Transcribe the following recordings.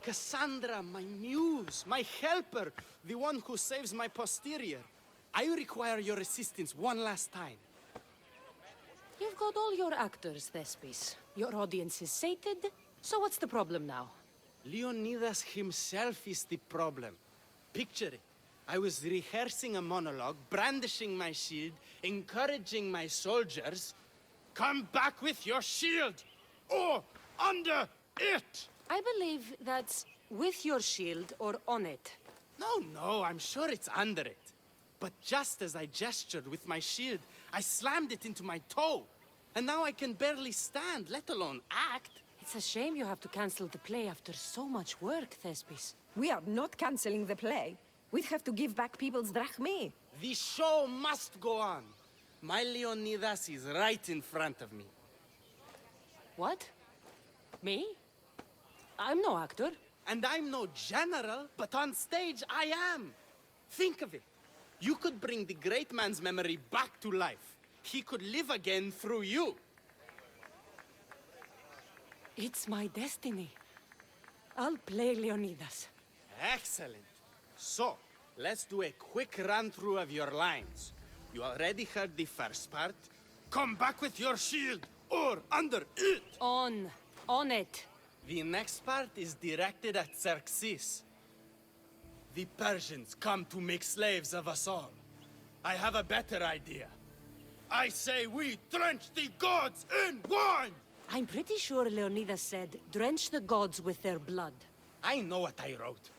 Cassandra, my muse, my helper, the one who saves my posterior. I require your assistance one last time. You've got all your actors, Thespis. Your audience is sated, so what's the problem now? Leonidas himself is the problem. Picture it. I was rehearsing a monologue, brandishing my shield, encouraging my soldiers. Come back with your shield! Or under it! I believe that's with your shield or on it. No, I'm sure it's under it. But just as I gestured with my shield, I slammed it into my toe. And now I can barely stand, let alone act. It's a shame you have to cancel the play after so much work, Thespis. We are not canceling the play. We'd have to give back people's drachmae. The show must go on. My Leonidas is right in front of me. What? Me? I'm no actor. And I'm no general, but on stage I am. Think of it. You could bring the great man's memory back to life. He could live again through you. It's my destiny. I'll play Leonidas. Excellent. So, let's do a quick run-through of your lines. You already heard the first part. Come back with your shield, or under it! On it. The next part is directed at Xerxes. The Persians come to make slaves of us all. I have a better idea. I say we drench the gods in wine! I'm pretty sure Leonidas said, drench the gods with their blood. I know what I wrote.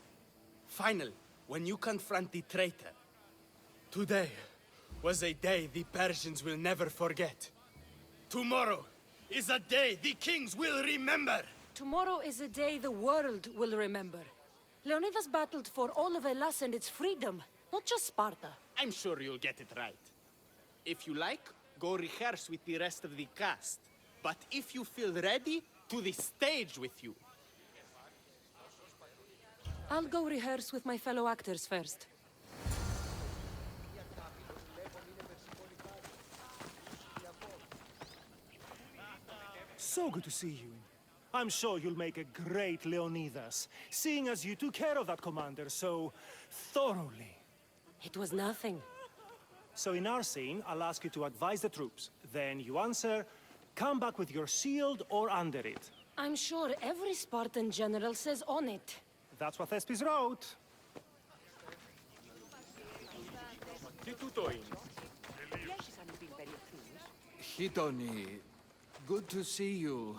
Finally, when you confront the traitor, today was a day the Persians will never forget. Tomorrow is a day the kings will remember. Tomorrow is a day the world will remember. Leonidas battled for all of Hellas and its freedom, not just Sparta. I'm sure you'll get it right. If you like, go rehearse with the rest of the cast. But if you feel ready, to the stage with you. I'll go rehearse with my fellow actors first. So good to see you. I'm sure you'll make a great Leonidas, seeing as you took care of that commander so thoroughly. It was nothing. So in our scene, I'll ask you to advise the troops. Then you answer, come back with your shield or under it. I'm sure every Spartan general says on it. That's what Thespis wrote. Hitoni, good to see you.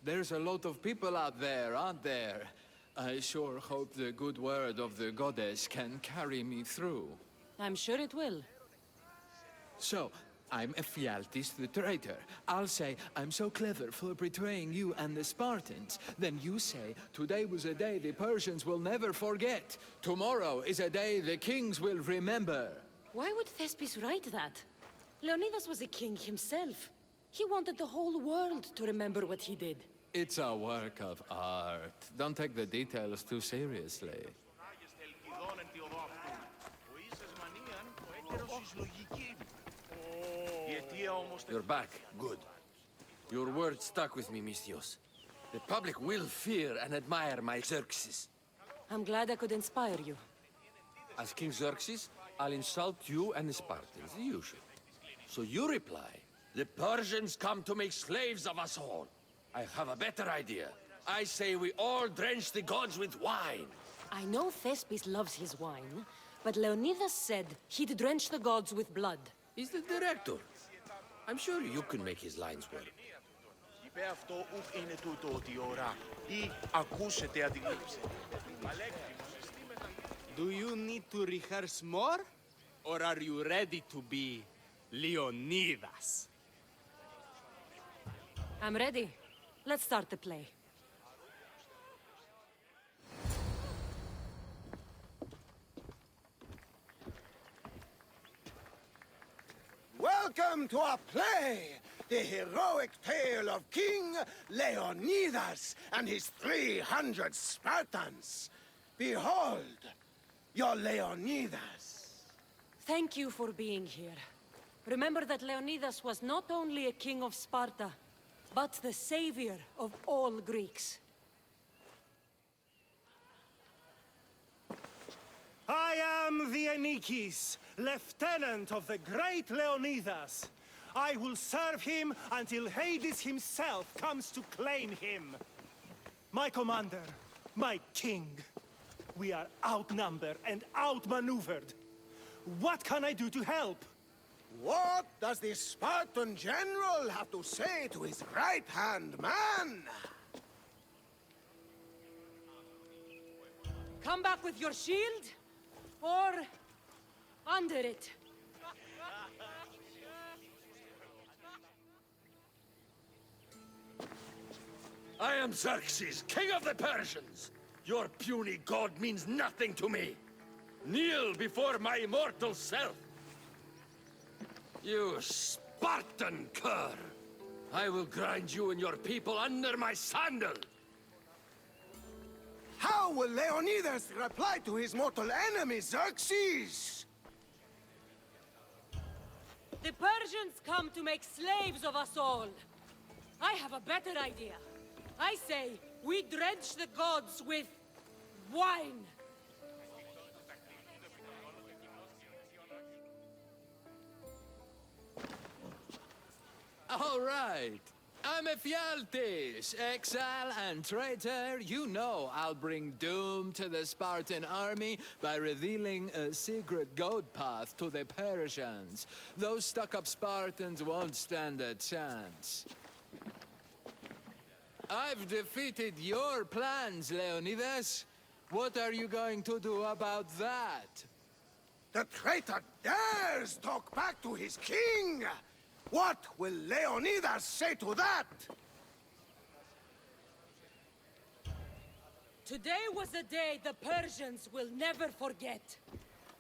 There's a lot of people out there, aren't there? I sure hope the good word of the goddess can carry me through. I'm sure it will. So, I'm Ephialtes the traitor. I'll say, I'm so clever for betraying you and the Spartans. Then you say, today was a day the Persians will never forget. Tomorrow is a day the kings will remember. Why would Thespis write that? Leonidas was a king himself. He wanted the whole world to remember what he did. It's a work of art. Don't take the details too seriously. You're back. Good. Your word stuck with me, Misthios. The public will fear and admire my Xerxes. I'm glad I could inspire you. As King Xerxes, I'll insult you and the Spartans, the usual. So you reply, the Persians come to make slaves of us all. I have a better idea. I say we all drench the gods with wine. I know Thespis loves his wine, but Leonidas said he'd drench the gods with blood. He's the director. I'm sure you can make his lines work. Do you need to rehearse more? Or are you ready to be Leonidas? I'm ready. Let's start the play. Welcome to our play, the heroic tale of King Leonidas and his 300 Spartans. Behold, your Leonidas. Thank you for being here. Remember that Leonidas was not only a king of Sparta, but the savior of all Greeks. I am the Enikis, lieutenant of the great Leonidas. I will serve him until Hades himself comes to claim him. My commander, my king, we are outnumbered and outmaneuvered. What can I do to help? What does the Spartan general have to say to his right-hand man? Come back with your shield, or under it. I am Xerxes, king of the Persians. Your puny god means nothing to me. Kneel before my immortal self. You Spartan cur! I will grind you and your people under my sandal! How will Leonidas reply to his mortal enemy, Xerxes? The Persians come to make slaves of us all. I have a better idea. I say, we drench the gods with wine. All right. I'm Ephialtes, exile and traitor. You know I'll bring doom to the Spartan army by revealing a secret goat path to the Persians. Those stuck-up Spartans won't stand a chance. I've defeated your plans, Leonidas. What are you going to do about that? The traitor dares talk back to his king! What will Leonidas say to that? Today was a day the Persians will never forget.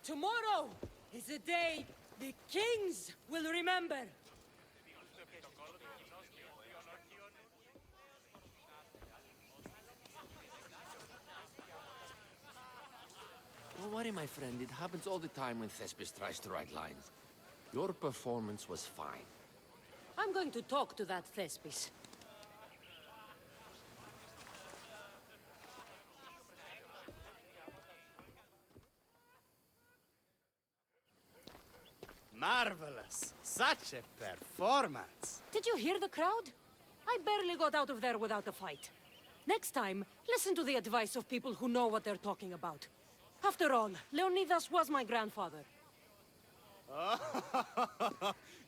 Tomorrow is a day the kings will remember. Don't worry, my friend. It happens all the time when Thespis tries to write lines. Your performance was fine. I'm going to talk to that Thespis. Marvelous. Such a performance. Did you hear the crowd? I barely got out of there without a fight. Next time, listen to the advice of people who know what they're talking about. After all, Leonidas was my grandfather.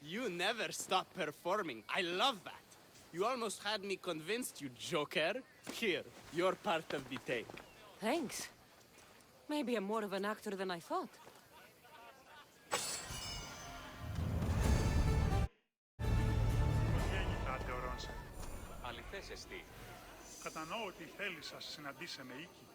You never stop performing. I love that. You almost had me convinced, you joker. Here, you're part of the take. Thanks. Maybe I'm more of an actor than I thought. Αληθές εστί. Κατανοώ ότι θέλεις να συναντήσει με οίκη.